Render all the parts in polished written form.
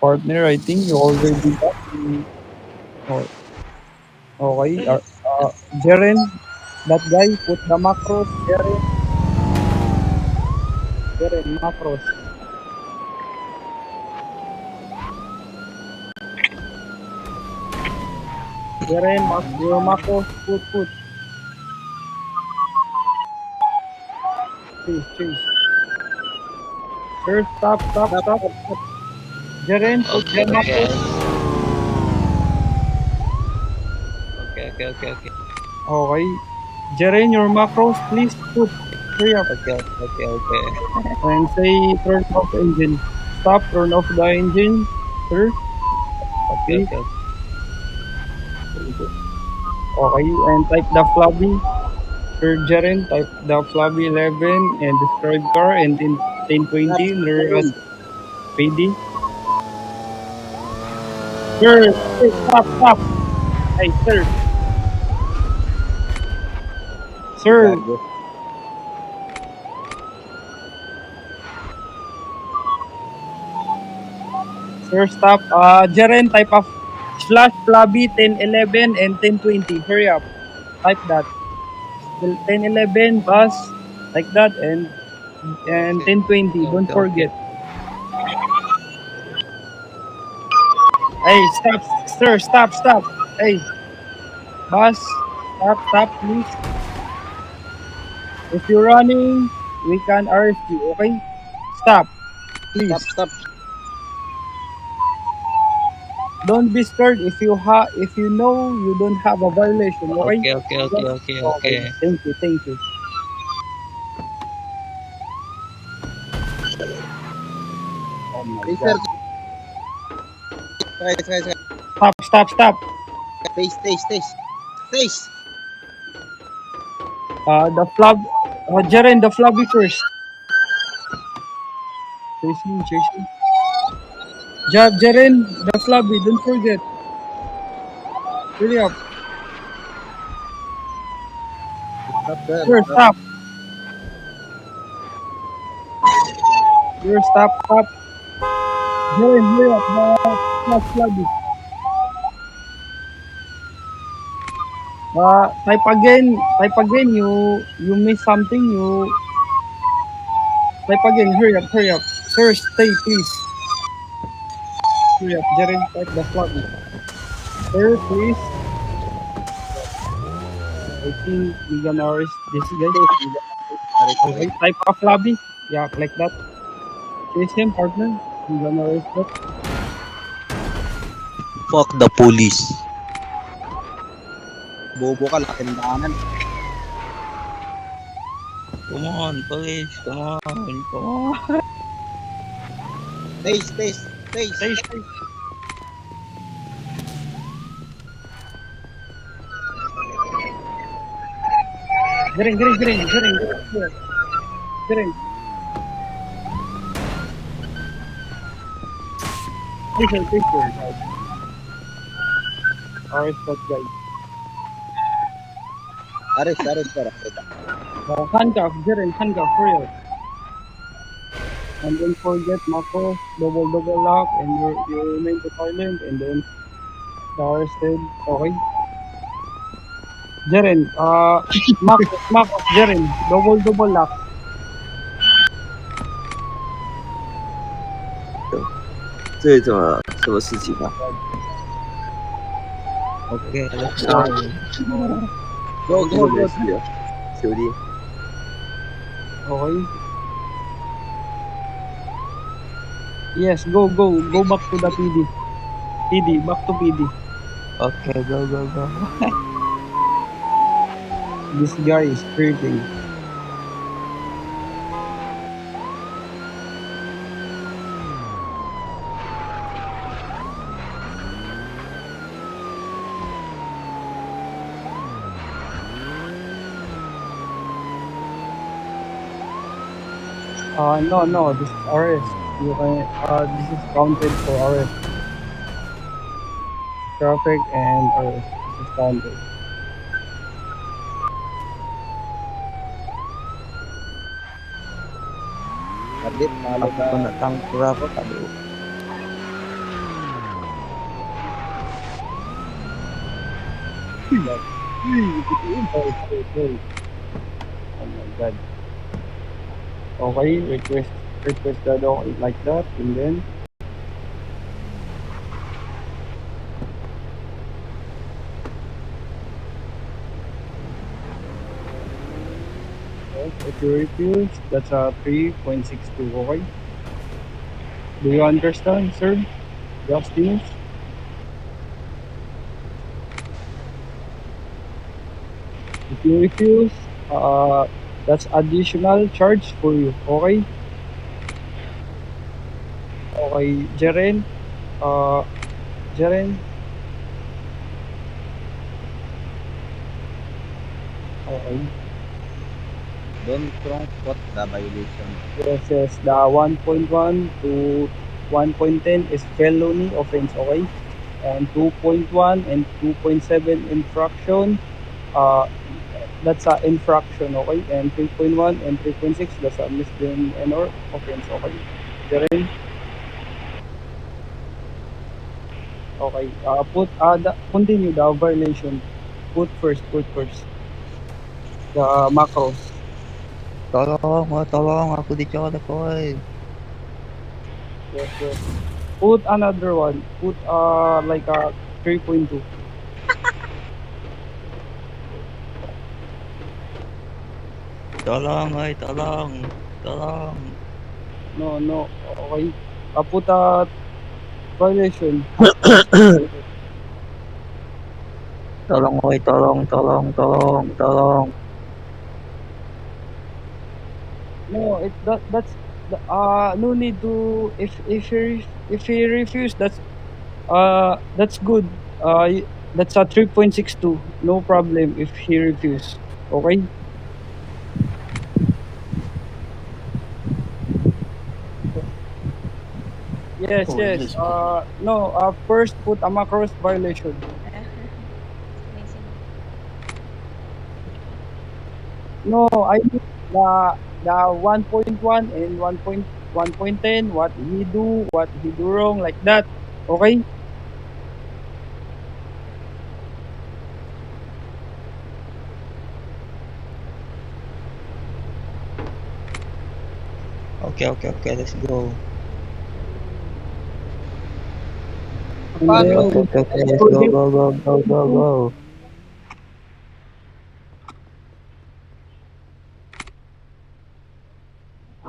partner, I think you already got oh, okay. Jeren, that guy put the macros. Jeren, macros. Jeren, your macros, put. Chase. Sir, stop. Jeren, put Okay, the okay. macros. Okay. Okay. Jeren, your macros, please put. Hurry up. Okay. And say turn off engine. Stop, turn off the engine. Sir, okay. Okay. Okay, and type the flabby. Sir Jaren, type the flabby 11 and describe car and in Stop, 1020 near at Jaren. PD. Sir, stop. Hey, sir, Gago. stop. Jaren, type of slash flabby 1011 and 1020. Hurry up. Type that. 1011 bus like that and 1020. Don't Okay. forget. Hey, stop, sir, stop. Hey, bus, stop, please. If you're running, we can arrest you, okay? Stop, please. Stop. Don't be scared if you know you don't have a violation, okay? Just okay. Okay. Thank you. Oh my Hey, sir. god. Sakay. Stop. Taste. The flab Jaren, the flabby first. Chasing. Jaren, the flabby, don't forget. Hurry up. Stop, sir. Sir, Stop. stop. Sir, stop. Jaren, hurry up. The flabby. Type again. You miss something. You type again. Hurry up. Sir, stay please. Hurry up. Jaren, type the flabby. Sir, please. I think we gonna arrest this guy. Taste. Okay, type of flabby. Yeah, like that. Chase him, partner. We gonna arrest that. Fuck the police. Bobo ka, laking daanan. Come on, police. Come on. Taste. Stay. Jaren. Please. Arrest that guy. Arrest, sir. Handcuff, hurry up. And don't forget, Marco, double lock, and you remain silent, and then the arrested. Okay. Jaren, Jaren, double lock. 这怎么什么事情啊？ Okay, let's 啊，go. Go. 这个没事的，兄弟。Okay. Yes, go back to the back to PD. Okay, go. This guy is creeping. No, this is arrest. This is counted for arrest. Traffic and arrest. This is counted. Sabit, malo Ako ka. pa natangkura ko. Tado. God. Okay. Oh my god. Okay, request that okay, like that, and then yes, if you refuse, that's a 3.62. Okay. Do you understand, sir? Justinus? If you refuse, that's additional charge for you. Okay. Okay, Jeren. Uh, Jeren. Okay. Don't wrong put the violation. Yes, yes. The 1.1 to 1.10 is felony offense. Okay. And 2.1 and 2.7 infraction. Uh, that's a infraction. Okay. And 3.1 and 3.6, that's a misdemeanor offense. Okay. Jeren. Okay. Continue the violation. Put first. The macros. Tolong, aku dicolek, woi. Yes, yes. Put another one. Put like a 3.2. Tolong, woi, tolong. No, no. Okay. Put a violation. Tolong, woi, tolong. No, that's no need to if he refuse, that's good. That's a 3.62. No problem if he refuse. Okay? Yes, Oh, yes. English po. No, first put a macros violation. No, I mean the 1.1 and 1.10, what he do wrong, like that. Okay? Oke, let's go. And then Oke, don't let's forget go.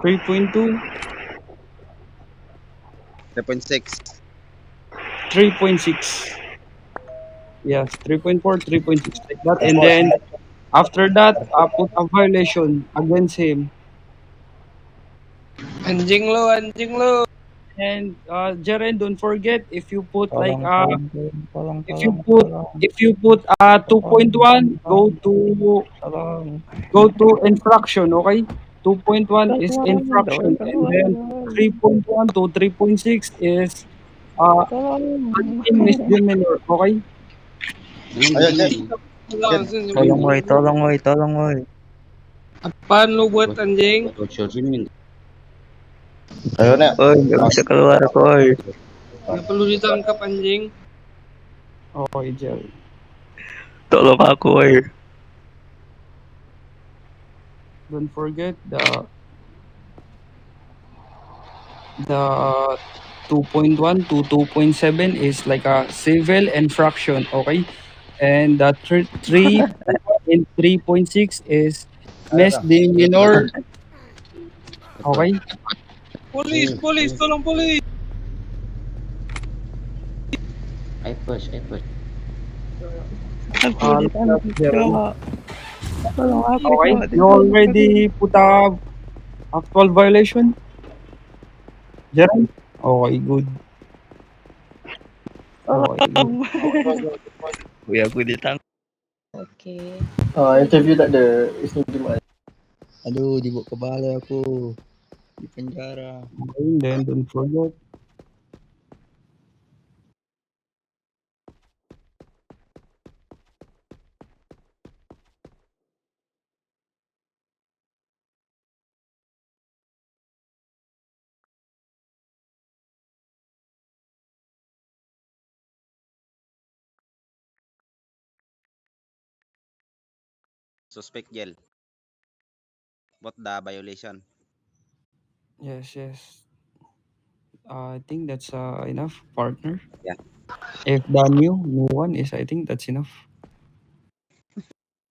3.2, 3.6. 3.6. Yes, 3.4, 3.6, like that. And then after that, put a violation against him. Anjing lo. And Jaren, don't forget if you put like Tolong, if you put if you put 2.1, tolong. go to infraction. Okay, 2.1 is infraction, and then 3.1 to 3.6 is uh in misdemeanor. Okay. Ayo, Jen. Jen. Tolong, woi. Apaan lu buat anjing? Ayo na. Woi, nggak bisa keluar, woi. Nggak perlu ditangkap anjing. Okay, Jaren. Tolong aku, woi. Don't forget the 2.1 to 2.7 is like a civil infraction. Okay, and the 3 and 3.6 is Ayo na. misdemeanor. Okay. Polis, tolong polis. Aku Like that, ditangkap, Jaren. Cok. Tolong aku, Okay. Cok. You already put a actual violation, Jaren? Okay, good. Okay, good. Tolong. Woi, aku ditangkap. Interview tak ada Isnin Jumaat. Aduh, dibawa ke balai aku. Di penjara. Okay, then don't forget Suspect jail. What the violation? Yes, yes. I think that's enough, partner. Yeah. If the new one is, I think that's enough.